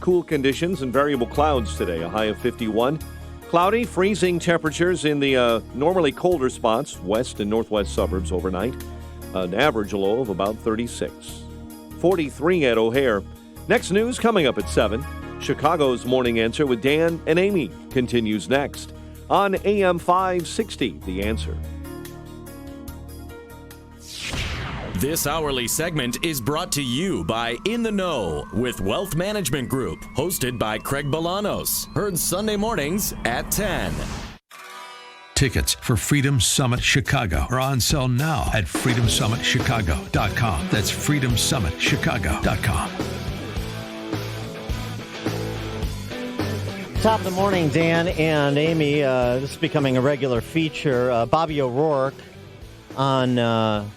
Cool conditions and variable clouds today, a high of 51. Cloudy, freezing temperatures in the normally colder spots, west and northwest suburbs overnight. An average low of about 36. 43 at O'Hare. Next news coming up at 7. Chicago's Morning Answer with Dan and Amy continues next on AM 560, The Answer. This hourly segment is brought to you by In the Know with Wealth Management Group, hosted by Craig Bolanos. Heard Sunday mornings at 10. Tickets for Freedom Summit Chicago are on sale now at freedomsummitchicago.com. That's freedomsummitchicago.com. Top of the morning, Dan and Amy. This is becoming a regular feature. Bobby O'Rourke on...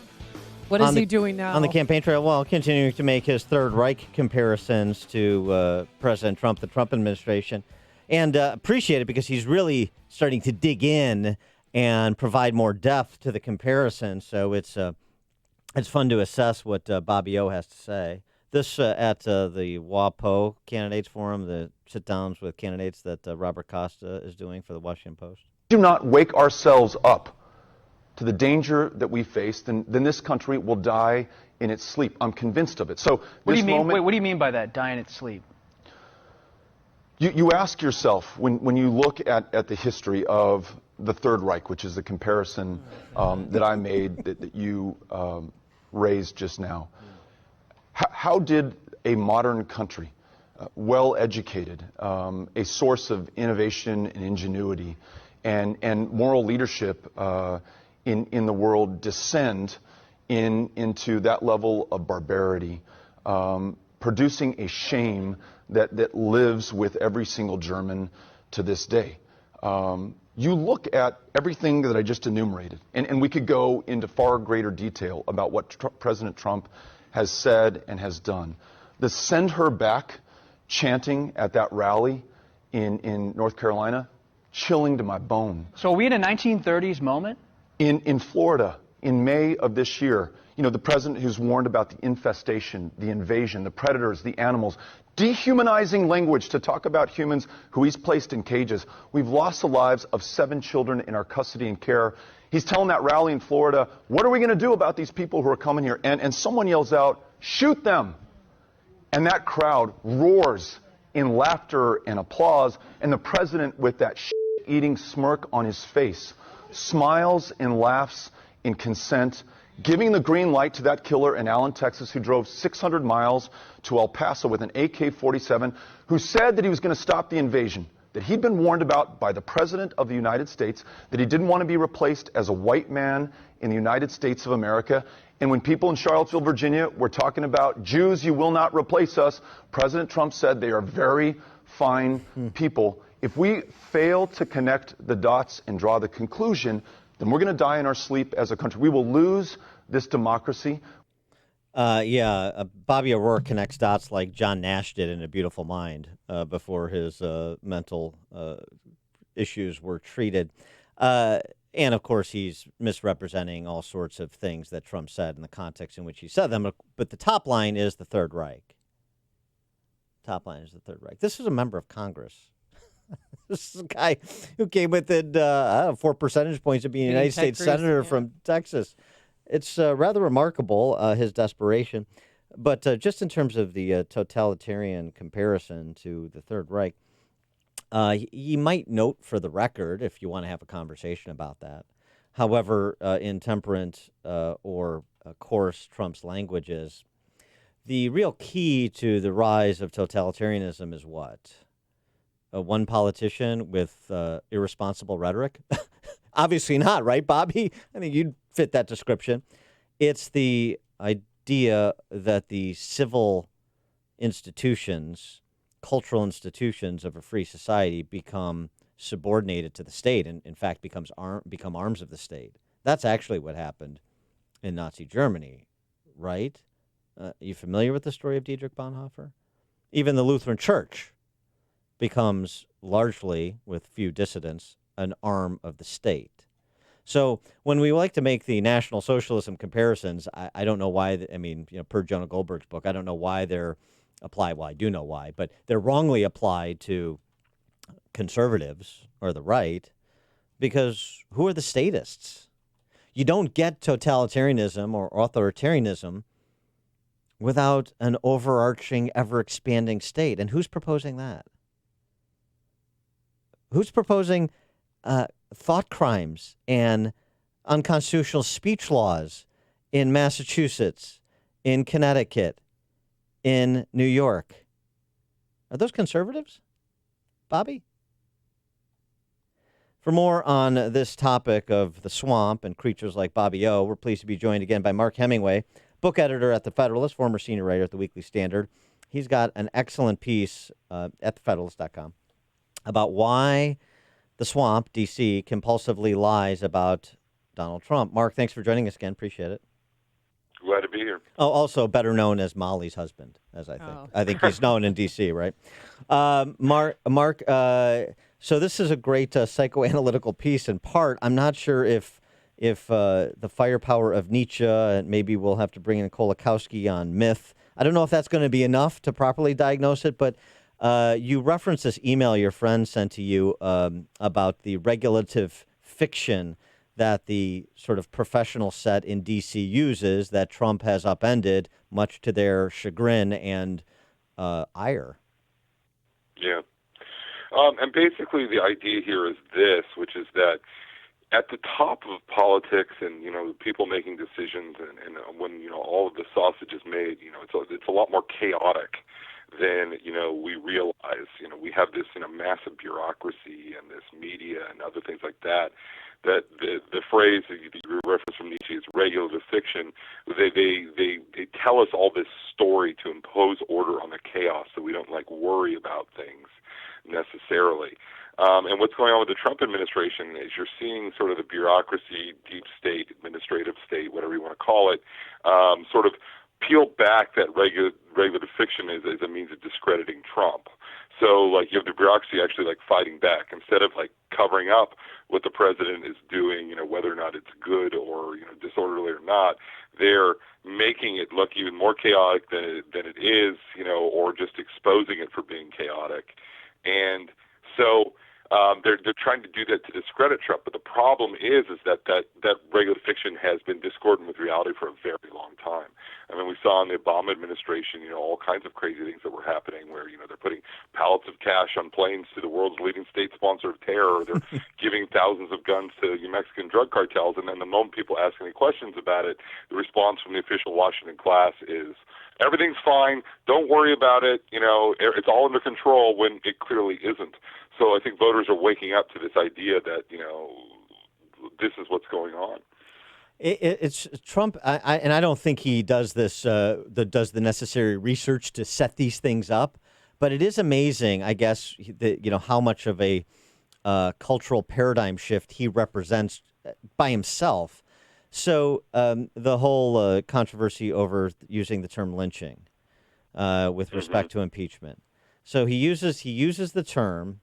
What is he doing now? On the campaign trail? Well, continuing to make his Third Reich comparisons to President Trump, the Trump administration. And appreciate it because he's really starting to dig in and provide more depth to the comparison. So it's fun to assess what Bobby O has to say. This at the WAPO Candidates Forum, the sit-downs with candidates that Robert Costa is doing for the Washington Post. Do not wake ourselves up to the danger that we face, then this country will die in its sleep. I'm convinced of it. So what do you mean? What do you mean by that? Die in its sleep? You ask yourself when you look at the history of the Third Reich, which is the comparison that I made that you raised just now. How did a modern country, well educated, a source of innovation and ingenuity, and moral leadership in the world descend into that level of barbarity, producing a shame that lives with every single German to this day? You look at everything that I just enumerated, and we could go into far greater detail about what President Trump has said and has done. The "send her back" chanting at that rally in North Carolina, chilling to my bone. So are we in a 1930s moment? In Florida, in May of this year, the president who's warned about the infestation, the invasion, the predators, the animals, dehumanizing language to talk about humans who he's placed in cages. We've lost the lives of 7 children in our custody and care. He's telling that rally in Florida, what are we going to do about these people who are coming here? And someone yells out, shoot them. And that crowd roars in laughter and applause. And the president, with that shit-eating smirk on his face, smiles and laughs in consent, giving the green light to that killer in Allen, Texas, who drove 600 miles to El Paso with an AK-47, who said that he was going to stop the invasion, that he'd been warned about by the President of the United States, that he didn't want to be replaced as a white man in the United States of America. And when people in Charlottesville, Virginia, were talking about Jews, you will not replace us, President Trump said they are very fine people. If we fail to connect the dots and draw the conclusion, then we're going to die in our sleep as a country. We will lose this democracy. Bobby O'Rourke connects dots like John Nash did in A Beautiful Mind before his mental issues were treated. And, of course, he's misrepresenting all sorts of things that Trump said in the context in which he said them. But the top line is the Third Reich. Top line is the Third Reich. This is a member of Congress. This is a guy who came within 4 percentage points of being a United States Senator from Texas. It's rather remarkable, his desperation. But just in terms of the totalitarian comparison to the Third Reich, you might note for the record, if you want to have a conversation about that, however intemperate or coarse Trump's language is, the real key to the rise of totalitarianism is what? One politician with irresponsible rhetoric? Obviously not, right, Bobby? I think you'd fit that description. It's the idea that the civil institutions, cultural institutions of a free society become subordinated to the state and, in fact, become arms of the state. That's actually what happened in Nazi Germany, right? You familiar with the story of Dietrich Bonhoeffer? Even the Lutheran Church becomes largely, with few dissidents, an arm of the state. So when we like to make the National Socialism comparisons, I don't know why, per Jonah Goldberg's book, I don't know why they're apply. Well, I do know why, but they're wrongly applied to conservatives or the right because who are the statists? You don't get totalitarianism or authoritarianism without an overarching, ever-expanding state. And who's proposing that? Who's proposing thought crimes and unconstitutional speech laws in Massachusetts, in Connecticut, in New York? Are those conservatives, Bobby? For more on this topic of the swamp and creatures like Bobby O, we're pleased to be joined again by Mark Hemingway, book editor at The Federalist, former senior writer at the Weekly Standard. He's got an excellent piece at thefederalist.com about why the swamp, D.C., compulsively lies about Donald Trump. Mark, thanks for joining us again. Appreciate it. Glad to be here. Oh, also better known as Molly's husband, as I think. Oh. I think he's known in D.C., right? Mark, so this is a great psychoanalytical piece in part. I'm not sure if the firepower of Nietzsche, and maybe we'll have to bring in Kolakowski on myth. I don't know if that's going to be enough to properly diagnose it, but you referenced this email your friend sent to you about the regulative fiction that the sort of professional set in D.C. uses that Trump has upended, much to their chagrin and ire. Yeah. And basically the idea here is this, which is that at the top of politics and, people making decisions and when, all of the sausage is made, it's a lot more chaotic than, we realize. We have this, massive bureaucracy and this media and other things like that. That the phrase that you reference from Nietzsche is regulative fiction. They tell us all this story to impose order on the chaos so we don't worry about things necessarily. And what's going on with the Trump administration is you're seeing sort of the bureaucracy, deep state, administrative state, whatever you want to call it, sort of peel back that regulative fiction as a means of discrediting Trump. So, you have the bureaucracy actually, fighting back. Instead of, covering up what the president is doing, whether or not it's good or, disorderly or not, they're making it look even more chaotic than it is, or just exposing it for being chaotic. And so they're trying to do that to discredit Trump. But the problem is that regulative fiction has been discordant with reality for a very long time. I mean, we saw in the Obama administration, all kinds of crazy things that were happening where, they're putting pallets of cash on planes to the world's leading state sponsor of terror. They're giving thousands of guns to Mexican drug cartels. And then the moment people ask any questions about it, the response from the official Washington class is, everything's fine, don't worry about it, it's all under control, when it clearly isn't. So I think voters are waking up to this idea that, this is what's going on. It's Trump, and I don't think he does this. Does the necessary research to set these things up, but it is amazing, I guess, that, how much of a cultural paradigm shift he represents by himself. So the whole controversy over using the term lynching with respect to impeachment. So he uses the term,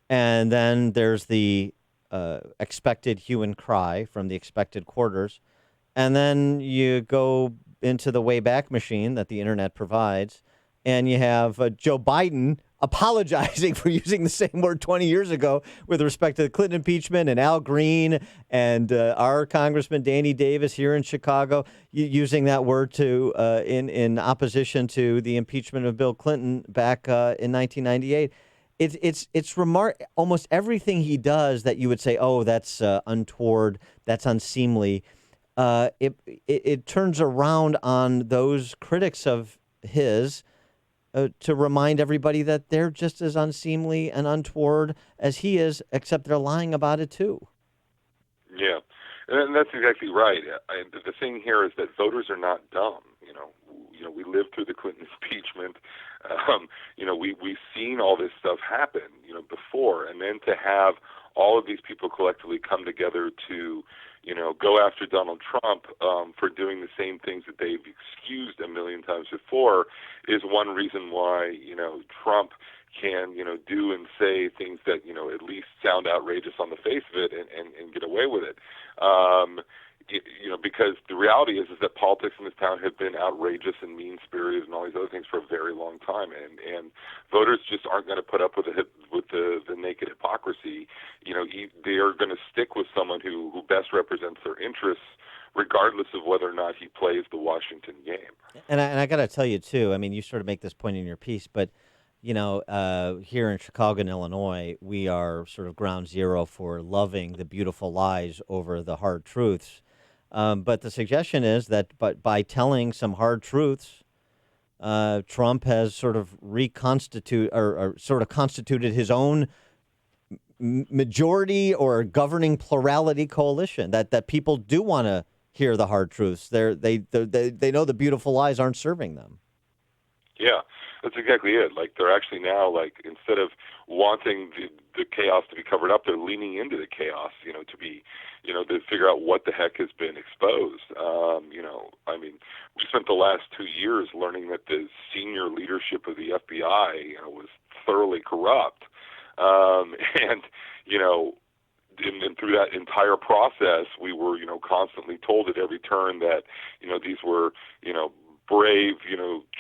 and then there's the expected hue and cry from the expected quarters. And then you go into the Wayback Machine that the internet provides, and you have Joe Biden apologizing for using the same word 20 years ago with respect to the Clinton impeachment, and Al Green and our Congressman Danny Davis here in Chicago using that word to in opposition to the impeachment of Bill Clinton back in 1998. It's almost everything he does that you would say, oh, that's untoward, that's unseemly. It turns around on those critics of his to remind everybody that they're just as unseemly and untoward as he is, except they're lying about it too. Yeah, and that's exactly right. The thing here is that voters are not dumb. We lived through the Clinton impeachment. We've seen all this stuff happen, before, and then to have all of these people collectively come together to, go after Donald Trump for doing the same things that they've excused a million times before is one reason why, Trump can, do and say things that, at least sound outrageous on the face of it and get away with it. because the reality is that politics in this town have been outrageous and mean-spirited and all these other things for a very long time, and voters just aren't going to put up with the naked hypocrisy. They are going to stick with someone who best represents their interests, regardless of whether or not he plays the Washington game. And I got to tell you too. I mean, you sort of make this point in your piece, but here in Chicago and Illinois, we are sort of ground zero for loving the beautiful lies over the hard truths. But the suggestion is that, by telling some hard truths, Trump has sort of constituted his own majority or governing plurality coalition. That people do want to hear the hard truths. They know the beautiful lies aren't serving them. Yeah. That's exactly it. Like, they're actually now, like, instead of wanting the chaos to be covered up, they're leaning into the chaos, to be, to figure out what the heck has been exposed. We spent the last 2 years learning that the senior leadership of the FBI, was thoroughly corrupt. And through that entire process, we were, constantly told at every turn that, these were, brave,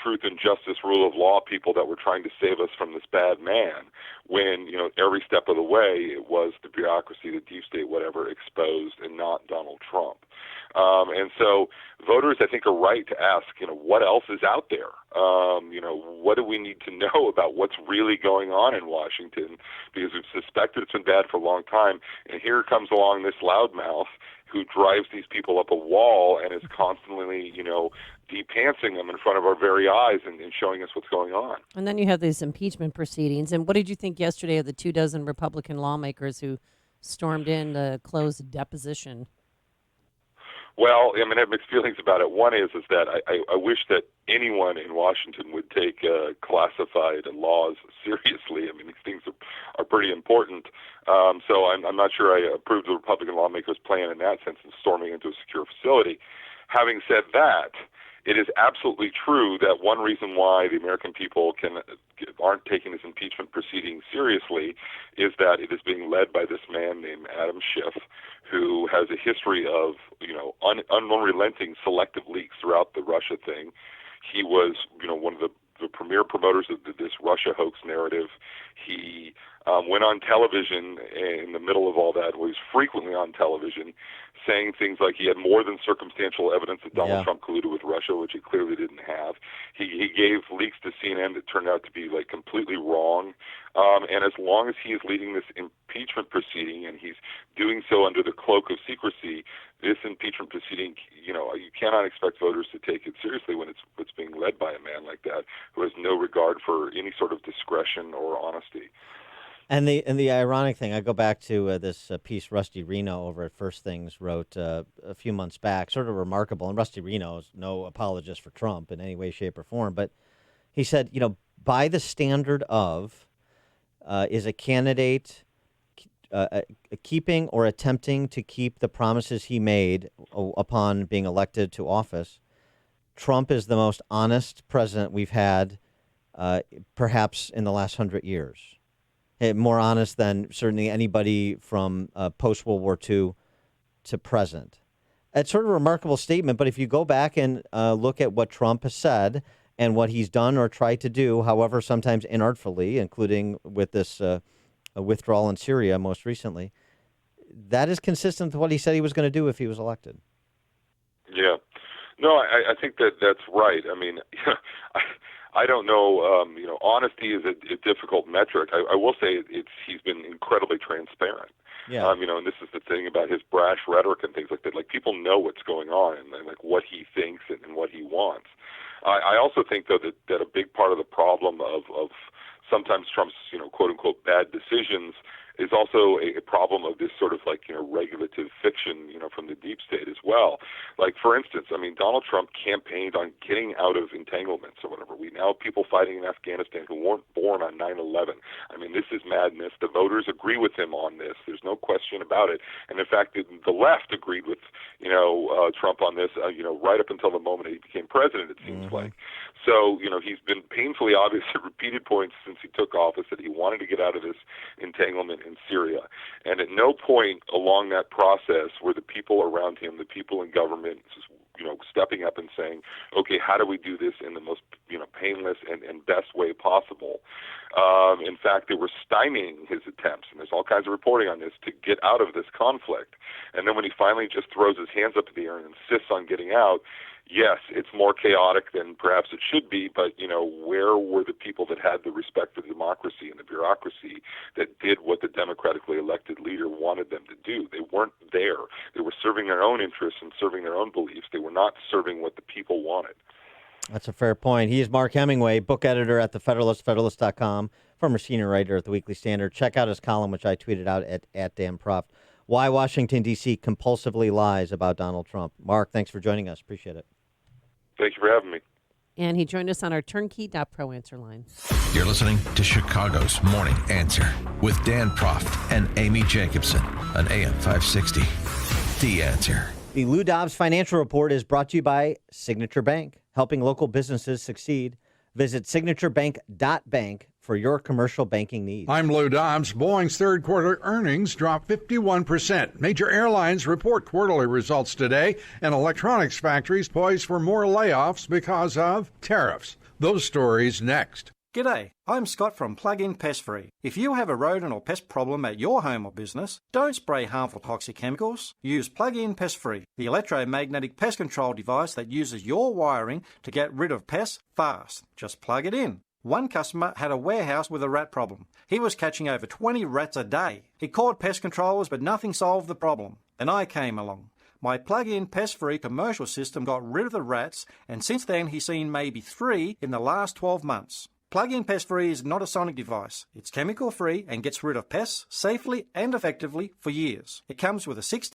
truth and justice, rule of law people that were trying to save us from this bad man, when, every step of the way it was the bureaucracy, the deep state, whatever, exposed, and not Donald Trump. And so voters, I think, are right to ask, what else is out there? What do we need to know about what's really going on in Washington? Because we've suspected it's been bad for a long time, and here comes along this loudmouth who drives these people up a wall and is constantly, de-pantsing them in front of our very eyes and showing us what's going on. And then you have these impeachment proceedings. And what did you think yesterday of the 24 Republican lawmakers who stormed in to close a deposition? Well, I have mixed feelings about it. One is that I wish that anyone in Washington would take classified laws seriously. These things are pretty important. So I'm not sure I approve the Republican lawmakers' plan in that sense in storming into a secure facility. Having said that, it is absolutely true that one reason why the American people aren't taking this impeachment proceeding seriously is that it is being led by this man named Adam Schiff, who has a history of unrelenting selective leaks throughout the Russia thing. He was one of the premier promoters of this Russia hoax narrative. He went on television in the middle of all that, was frequently on television, saying things like he had more than circumstantial evidence that Donald Trump colluded with Russia, which he clearly didn't have. He gave leaks to CNN that turned out to be completely wrong. And as long as he is leading this impeachment proceeding, and he's doing so under the cloak of secrecy, this impeachment proceeding, you cannot expect voters to take it seriously when it's being led by a man like that who has no regard for any sort of discretion or honesty. And the ironic thing, I go back to this piece Rusty Reno over at First Things wrote a few months back, sort of remarkable. And Rusty Reno is no apologist for Trump in any way, shape, or form. But he said, by the standard of, is a candidate keeping or attempting to keep the promises he made upon being elected to office, Trump is the most honest president we've had perhaps in the last 100 years. More honest than certainly anybody from post-World War II to present. It's sort of a remarkable statement, but if you go back and look at what Trump has said and what he's done or tried to do, however, sometimes inartfully, including with this withdrawal in Syria most recently, that is consistent with what he said he was going to do if he was elected. Yeah. No, I think that's right. I don't know. Honesty is a difficult metric. I will say he's been incredibly transparent. Yeah. And this is the thing about his brash rhetoric and things like that. Like, people know what's going on and like what he thinks and what he wants. I also think, though, that a big part of the problem of sometimes Trump's, quote unquote, bad decisions is also a problem of this sort of regulative fiction, from the deep state as well. Like, for instance, Donald Trump campaigned on getting out of entanglements or whatever. We now have people fighting in Afghanistan who weren't born on 9/11. This is madness. The voters agree with him on this. There's no question about it. And in fact, the left agreed with, Trump on this, right up until the moment he became president, it seems like. So, he's been painfully obvious at repeated points since he took office that he wanted to get out of this entanglement in Syria. And at no point along that process were the people around him, the people in government, stepping up and saying, okay, how do we do this in the most, painless and best way possible? In fact, they were stymieing his attempts, and there's all kinds of reporting on this, to get out of this conflict. And then when he finally just throws his hands up in the air and insists on getting out, yes, it's more chaotic than perhaps it should be, but, where were the people that had the respect for democracy and the bureaucracy that did what the democratically elected leader wanted them to do? They weren't there. They were serving their own interests and serving their own beliefs. They were not serving what the people wanted. That's a fair point. He is Mark Hemingway, book editor at the Federalist, Federalist.com, former senior writer at the Weekly Standard. Check out his column, which I tweeted out at Dan Proft. Why Washington, D.C. compulsively lies about Donald Trump. Mark, thanks for joining us. Appreciate it. Thank you for having me. And he joined us on our turnkey.pro answer line. You're listening to Chicago's Morning Answer with Dan Proft and Amy Jacobson on AM 560. The Answer. The Lou Dobbs Financial Report is brought to you by Signature Bank, helping local businesses succeed. Visit signaturebank.bank for your commercial banking needs. I'm Lou Dobbs. Boeing's third quarter earnings dropped 51%. Major airlines report quarterly results today, and electronics factories poised for more layoffs because of tariffs. Those stories next. G'day, I'm Scott from Plug-in Pest Free. If you have a rodent or pest problem at your home or business, don't spray harmful toxic chemicals. Use Plug-in Pest Free, the electromagnetic pest control device that uses your wiring to get rid of pests fast. Just plug it in. One customer had a warehouse with a rat problem. He was catching over 20 rats a day. He called pest controllers, but nothing solved the problem. Then I came along. My plug-in pest-free commercial system got rid of the rats, and since then he's seen maybe 3 in the last 12 months. Plug-in pest-free is not a sonic device. It's chemical-free and gets rid of pests safely and effectively for years. It comes with a 6